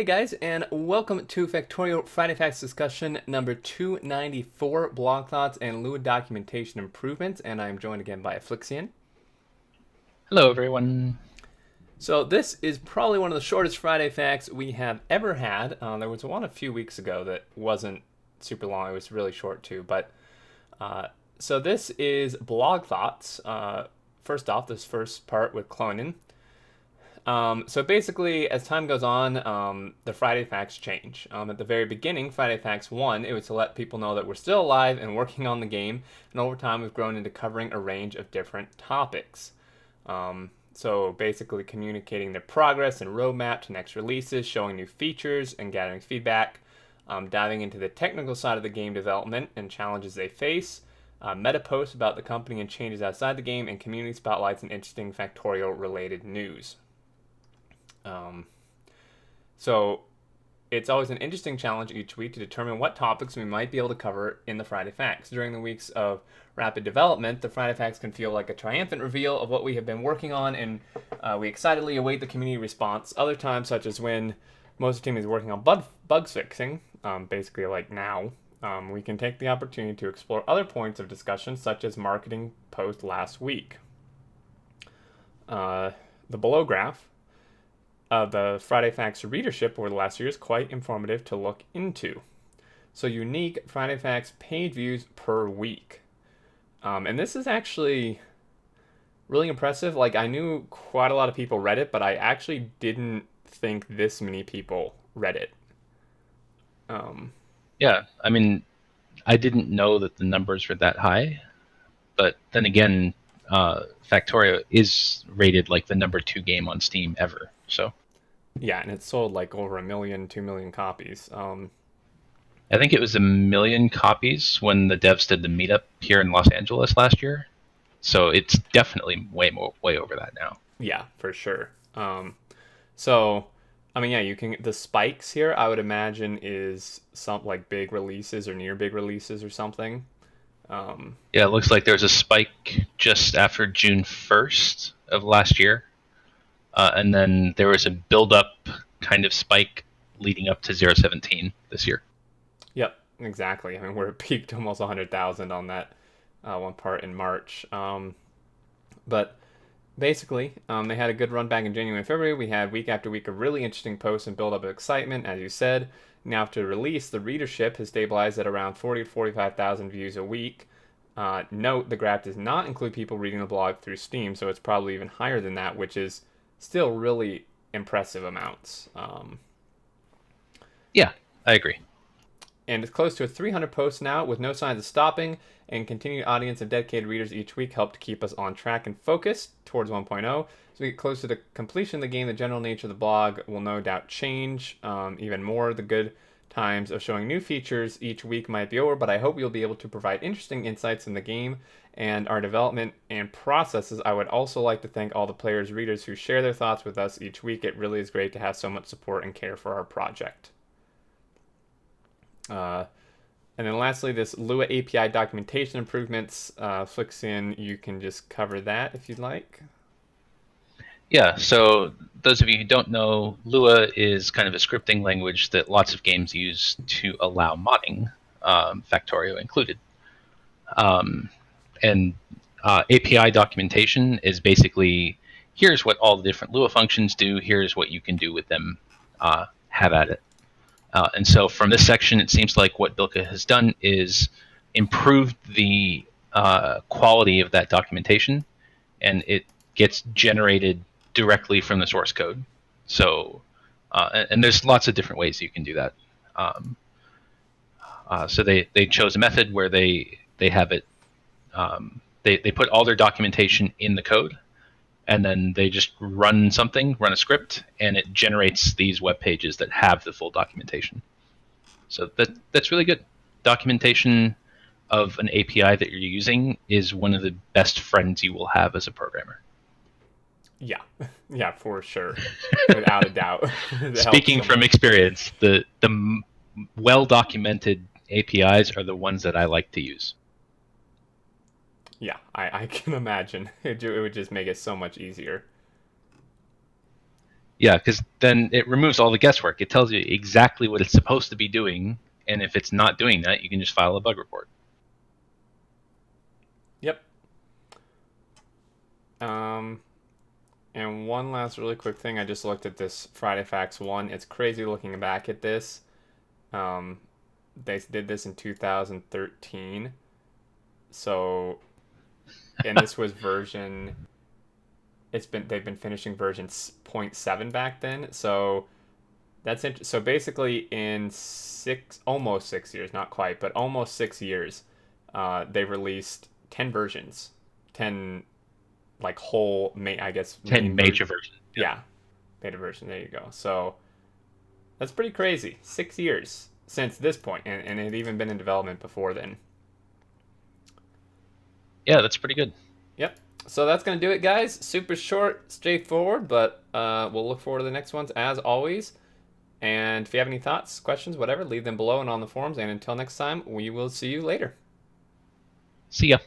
Hey guys, and welcome to Factorio Friday Facts discussion number 294, blog thoughts and Lua documentation improvements, and I'm joined again by Afflixian. Hello, everyone. So this is probably one of the shortest Friday Facts we have ever had. There was one a few weeks ago that wasn't super long; it was really short too. But so this is blog thoughts. First off, this first part with cloning. So basically, as time goes on, the Friday Facts change. At the very beginning, Friday Facts 1, it was to let people know that we're still alive and working on the game, and over time we've grown into covering a range of different topics. So basically communicating their progress and roadmap to next releases, showing new features and gathering feedback, diving into the technical side of the game development and challenges they face, meta posts about the company and changes outside the game, and community spotlights and interesting Factorial related news. Um, so it's always an interesting challenge each week to determine what topics we might be able to cover in the Friday Facts. During the weeks of rapid development, the Friday Facts can feel like a triumphant reveal of what we have been working on, and we excitedly await the community response. Other times, such as when most of the team is working on bugs fixing, basically like now, we can take the opportunity to explore other points of discussion, such as marketing post last week. The below graph the Friday Facts readership over the last year is quite informative to look into. So unique Friday Facts page views per week. And this is actually really impressive. Like, I knew quite a lot of people read it, but I actually didn't think this many people read it. Um, Yeah, I mean, I didn't know that the numbers were that high, but then again, Factorio is rated like the number 2 game on Steam ever. So yeah, and it sold like over 2 million copies. I think it was 1 million copies when the devs did the meetup here in Los Angeles last year. So it's definitely way over that now. Yeah, for sure. So, I mean, yeah, you can. The spikes here, I would imagine, is some like big releases or near big releases or something. Um, Yeah, it looks like there was a spike just after June 1st of last year. And then there was a build-up kind of spike leading up to 017 this year. Yep, exactly. I mean, we're peaked almost 100,000 on that one part in March. But basically, they had a good run back in January and February. We had week after week of really interesting posts and build up of excitement, as you said. Now, after release, the readership has stabilized at around 40 to 45,000 views a week. Note the graph does not include people reading the blog through Steam, so it's probably even higher than that, which is still really impressive amounts. Yeah, I agree. And it's close to 300 posts now with no signs of stopping, and continued audience of dedicated readers each week help to keep us on track and focused towards 1.0. So we get close to the completion of the game, the general nature of the blog will no doubt change even more. The good times of showing new features each week might be over, but I hope you'll be able to provide interesting insights in the game and our development and processes. I would also like to thank all the players, readers who share their thoughts with us each week. It really is great to have so much support and care for our project. Uh, and then lastly, this Lua API documentation improvements flicks in. You can just cover that if you'd like. Yeah, so those of you who don't know, Lua is kind of a scripting language that lots of games use to allow modding, Factorio included. Um, and API documentation is basically here's what all the different Lua functions do, here's what you can do with them, have at it. And so from this section, it seems like what Bilka has done is improved the quality of that documentation, and it gets generated directly from the source code. So, and there's lots of different ways you can do that. So they chose a method where they have it. They put all their documentation in the code, and then they just run a script, and it generates these web pages that have the full documentation. So that's really good. Documentation of an API that you're using is one of the best friends you will have as a programmer. Yeah, yeah, for sure, without a doubt. It helps Speaking so from much. experience, the well documented APIs are the ones that I like to use. Yeah, I can imagine. It would just make it so much easier. Yeah, because then it removes all the guesswork. It tells you exactly what it's supposed to be doing, and if it's not doing that, you can just file a bug report. Yep. Um, and one last really quick thing. I just looked at this Friday Facts 1. It's crazy looking back at this. Um, they did this in 2013. So, and this was version. They've been finishing version zero point 0.7 back then. So so basically in almost 6 years, not quite, but almost 6 years, they released 10 versions, 10 like I guess 10 main major version. versions. Yeah. Yeah, beta version. There you go. So that's pretty crazy. 6 years since this point, and it had even been in development before then. Yeah, that's pretty good. Yep. So that's gonna do it, guys. Super short, straightforward, but we'll look forward to the next ones as always. And if you have any thoughts, questions, whatever, leave them below and on the forums. And until next time, we will see you later. See ya.